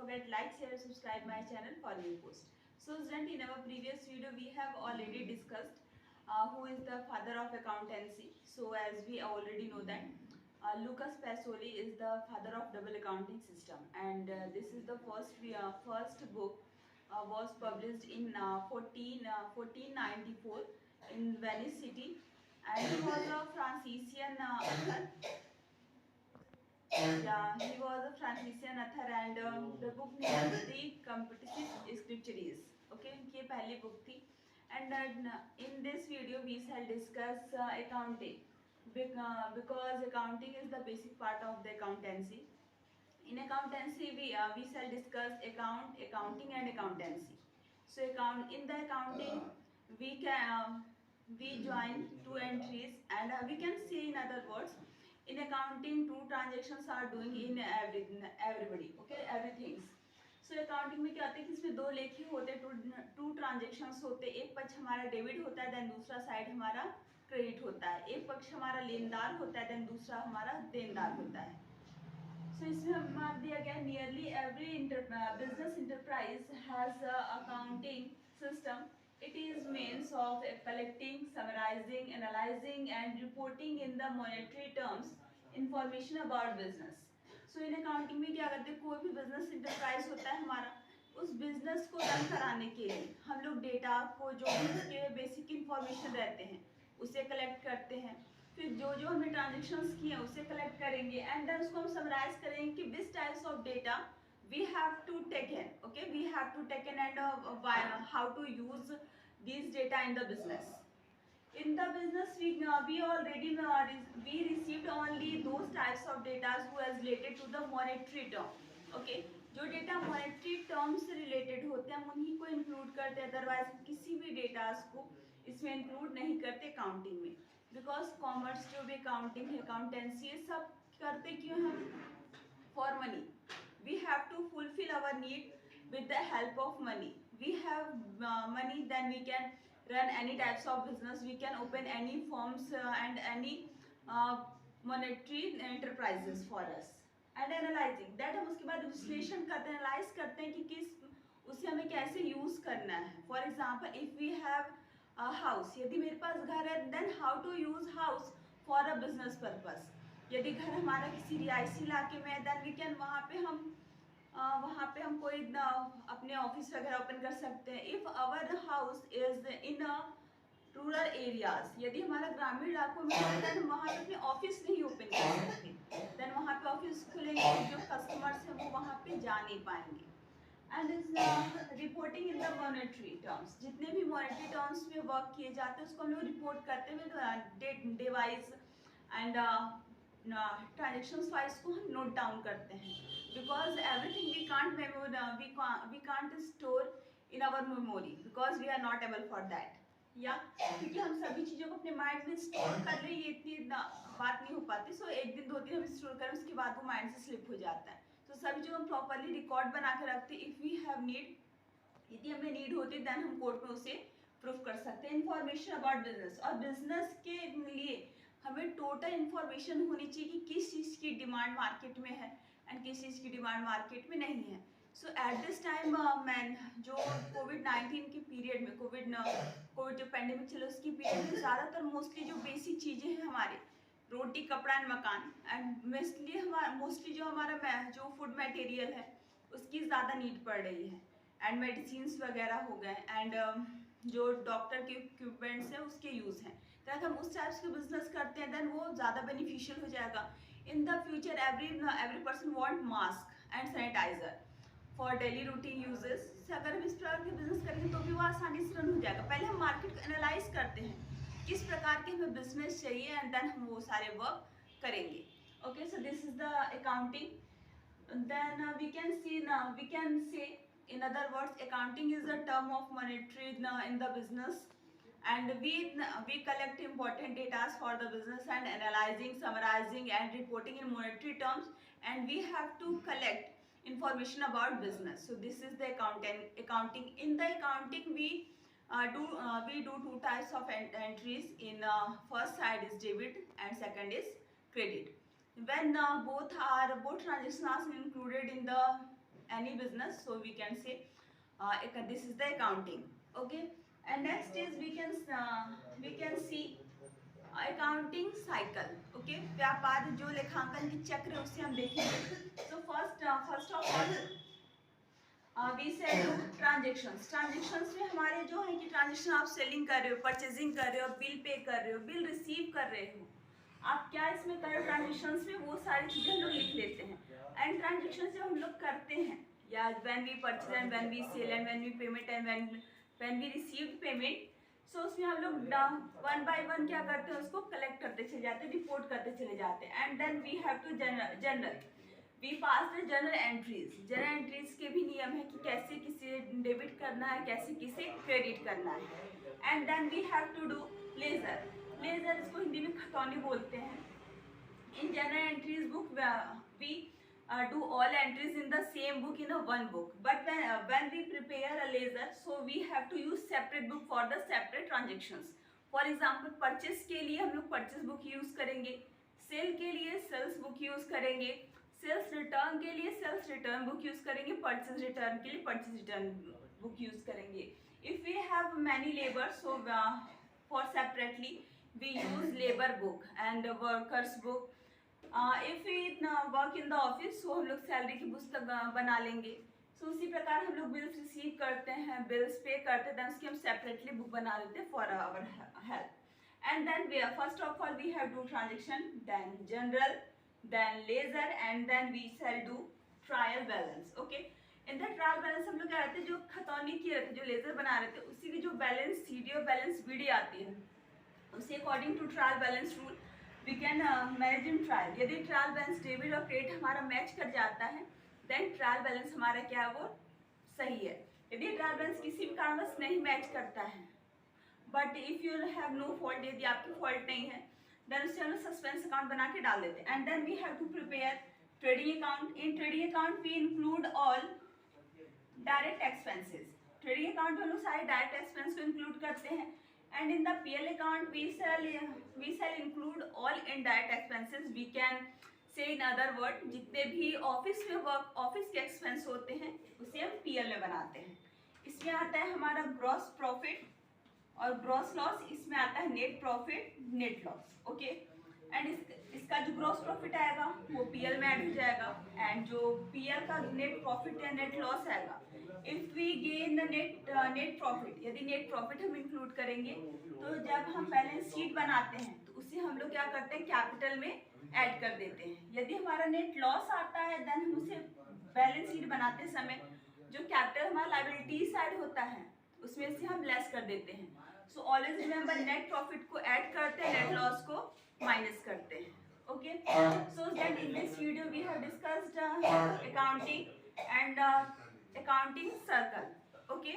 forget like, share, subscribe my channel for new post. So student, in our previous video we have already discussed who is the father of accountancy. So as we already know that Lucas Pasoli is the father of double accounting system, and this is the first book was published in 1494 in Venice city, and he was a Franciscan author. Yeah, he was a Franciscan author, and the book name is The Competitive Scriptures. Okay, ये पहली book थी, and in this video we shall discuss accounting because accounting is the basic part of the accountancy. In accountancy we shall discuss accounting and accountancy. So in the accounting we can we join two entries, and we can say in other words, in accounting two transactions are doing in everybody, okay, everything. So accounting में क्या होता है कि इसमें दो लेखे होते हैं, टू ट्रांजेक्शंस होते हैं, एक पक्ष हमारा डेबिट होता है, देन दूसरा साइड हमारा क्रेडिट होता है, एक पक्ष हमारा लेनदार होता है, देन दूसरा हमारा देनदार होता है. So इसमें मार्क दिया गया nearly every business enterprise has accounting system. It is means of collecting, summarizing, analyzing and reporting in the monetary terms information about business. So in accounting में क्या करते हैं, कोई भी बिजनेस इंटरप्राइज होता है हमारा, उस बिजनेस को रन कराने के लिए हम लोग डेटा को जो भी उसके बेसिक इंफॉर्मेशन रहते हैं उसे कलेक्ट करते हैं, फिर जो जो हमने ट्रांजेक्शन्स किए हैं उसे कलेक्ट करेंगे, एंड देन उसको हम समराइज करेंगे कि which types of data we have to taken, okay, we have to taken and how to use these data in the business. In the business we already we received only those types of data who is related to the monetary term, okay. जो data monetary term से related होते हैं हम उन्हीं को include करते हैं, otherwise किसी भी डेटास को इसमें इंक्लूड नहीं करते अकाउंटिंग में, बिकॉज कॉमर्स जो भी अकाउंटिंग है, अकाउंटेंसी, ये सब करते क्यों हम? For money. We have to fulfill our need with the help of money. We have money, then we can run any types of business, we can open any firms and any monetary enterprises for us. And analyzing that, हम उसके बाद विश्लेषण करते हैं, analyse करते हैं कि किस उसे हमें कैसे यूज करना है. For example if we have house, यदि मेरे पास घर है, then how to use house for a business purpose. यदि घर हमारा किसी रिहायशी इलाके में है, देन वी कैन वहाँ पे हम कोई अपने ऑफिस वगैरह ओपन कर सकते हैं. If our house is in rural areas, यदि हमारा ग्रामीण इलाकों में है, देन वहाँ पे अपने ऑफिस नहीं ओपन कर सकते, देन वहाँ पे ऑफिस खुलेंगे, जो कस्टमर्स हैं वो वहाँ पे जा नहीं पाएंगे. And is reporting in the monetary terms, जितने भी मॉनेटरी टर्म्स में वर्क किए जाते हैं उसको हम लोग रिपोर्ट करते हुए day wise and transactions wise को हम नोट डाउन करते हैं, because everything we can't store in our memory because we are not able for that. या क्योंकि हम सभी चीज़ों को अपने माइंड में स्टोर कर ले, ये इतनी बात नहीं हो पाती. सो एक दिन दो दिन हम स्टोर करें, उसके बाद वो माइंड से स्लिप हो जाता है. तो सभी चीज़ों हम प्रॉपरली रिकॉर्ड बना के रखते हैं. इफ़ वी हैव नीड, यदि हमें नीड होती है, देन हम कोर्ट में उसे प्रूफ कर सकते हैं. इन्फॉर्मेशन अबाउट बिजनेस, और बिजनेस के लिए हमें टोटल इन्फॉर्मेशन होनी चाहिए कि किस चीज़ की डिमांड मार्केट में है एंड किस चीज़ की डिमांड मार्केट में नहीं है. सो एट दिस टाइम मैन जो कोविड-19 के पीरियड में, कोविड जो पेंडेमिक चले उसकी पीरियड में ज़्यादातर मोस्टली जो बेसिक चीज़ें हैं हमारे, रोटी कपड़ा एंड मकान, एंड मोस्टली जो हमारा जो फूड मटेरियल है उसकी ज़्यादा नीड पड़ रही है, एंड मेडिसिन्स वगैरह हो गए, एंड जो डॉक्टर के इक्विपमेंट्स हैं उसके यूज़ हैं. अगर हम उस टाइप्स के बिजनेस करते हैं, देन वो ज़्यादा बेनिफिशियल हो जाएगा. In the future every person want mask and sanitizer for daily routine uses. से अगर हम इस प्रकार के बिजनेस करेंगे तो भी वो आसानी से रन हो जाएगा. पहले हम मार्केट को एनालाइज करते हैं किस प्रकार के हमें बिजनेस चाहिए, एंड देन हम वो सारे वर्क करेंगे. Okay, so this is the accounting. Then we can say, in other words, accounting is a term of monetary in the business, and we collect important data for the business and analyzing, summarizing and reporting in monetary terms, and we have to collect information about business. So this is the accounting. In the accounting we do two types of entries. In first side is debit and second is credit. When both transactions are included in the any business, so we can say this is the accounting. Okay, and next is we can see accounting cycle. Okay, व्यापार जो लेखांकन की चक्र है उससे हम देखेंगे. तो first of all we sell transactions. Transactions में हमारे जो है कि ट्रांजेक्शन आप सेलिंग कर रहे हो, परचेजिंग कर रहे हो, बिल पे कर रहे हो, बिल रिसीव कर रहे हो, आप क्या इसमें कर रहे हो ट्रांजेक्शंस में, वो सारी चीज़ें हम लोग लिख लेते हैं. एंड ट्रांजेक्शन जब हम लोग करते हैं, या when we purchase and when we sell and when we payment and when we receive payment, so उसमें हम लोग वन बाय वन क्या करते हैं, उसको कलेक्ट करते चले जाते हैं, रिपोर्ट करते चले जाते हैं. And then we have to journal we pass the journal entries. Journal entries के भी नियम है कि कैसे किसे डेबिट करना है, कैसे किसे क्रेडिट करना है. And then we have to do ledger. Ledger इसको हिंदी में खतौनी बोलते हैं. In journal entries book we do all entries in the same book in a one book, but when we prepare a ledger, so we have to use separate book for the separate transactions. For example, purchase के लिए हम लोग purchase book use करेंगे, cell के लिए sales book use करेंगे, sales return के लिए सेल्स रिटर्न बुक यूज करेंगे, परचेज रिटर्न के लिए परचेज रिटर्न बुक यूज करेंगे. If we have many labor, so for separately we use labor book and workers book. If we work in the office, so हम लोग salary की पुस्तक बना लेंगे. सो उसी प्रकार हम लोग बिल्स रिसीव करते हैं, बिल्स पे करते हैं, उसकी हम सेपरेटली बुक बना लेते हैं for our help. And then first of all we have do transaction, then journal, then ledger, and then we shall do trial balance. Okay, in the trial balance हम लोग क्या रहते हैं, जो खतौनी किए रहते, जो लेजर बना रहे थे, उसी की जो बैलेंस सीडी और बैलेंस बीडी आती है, उसी according to trial balance rule we can manage in trial. यदि ट्रायल बैलेंस डेबिट और क्रेडिट हमारा मैच कर जाता है, देन ट्रायल बैलेंस हमारा क्या है, वो सही है. यदि ट्रायल बैलेंस किसी भी कारणवश नहीं मैच करता है, but if you have no fault, यदि आपकी फॉल्ट नहीं है, देन उससे हम लोग सस्पेंस अकाउंट बना के डाल देते हैं. And then we have to prepare trading account. In trading account we include all direct expenses. Trading account में हम लोग सारे डायरेक्ट एक्सपेंस को इंक्लूड करते हैं. And in the PL account we shall include all indirect expenses. We can say in other word, जितने भी office में वर्क ऑफिस के एक्सपेंस होते हैं उसे हम PL में बनाते हैं. इसमें आता है हमारा ग्रॉस प्रॉफिट और ग्रॉस लॉस. इसमें आता है net profit, net loss. Okay, and इसका जो ग्रॉस प्रॉफिट आएगा वो PL में ऐड हो जाएगा, एंड जो PL का नेट प्रॉफिट या नेट लॉस आएगा, if we gain the net profit, यदि नेट प्रॉफिट हम इंक्लूड करेंगे, तो जब हम बैलेंस शीट बनाते हैं तो उसे हम लोग क्या करते हैं, कैपिटल में ऐड कर देते हैं. यदि हमारा नेट लॉस आता है, देन हम उसे बैलेंस शीट बनाते समय जो कैपिटल हमारा लायबिलिटी साइड होता है उसमें से हम लेस कर देते हैं. So always remember, net profit को ऐड करते हैं, नेट लॉस को माइनस करते हैं. Okay, so that in this video we have discussed accounting and accounting circle. Okay,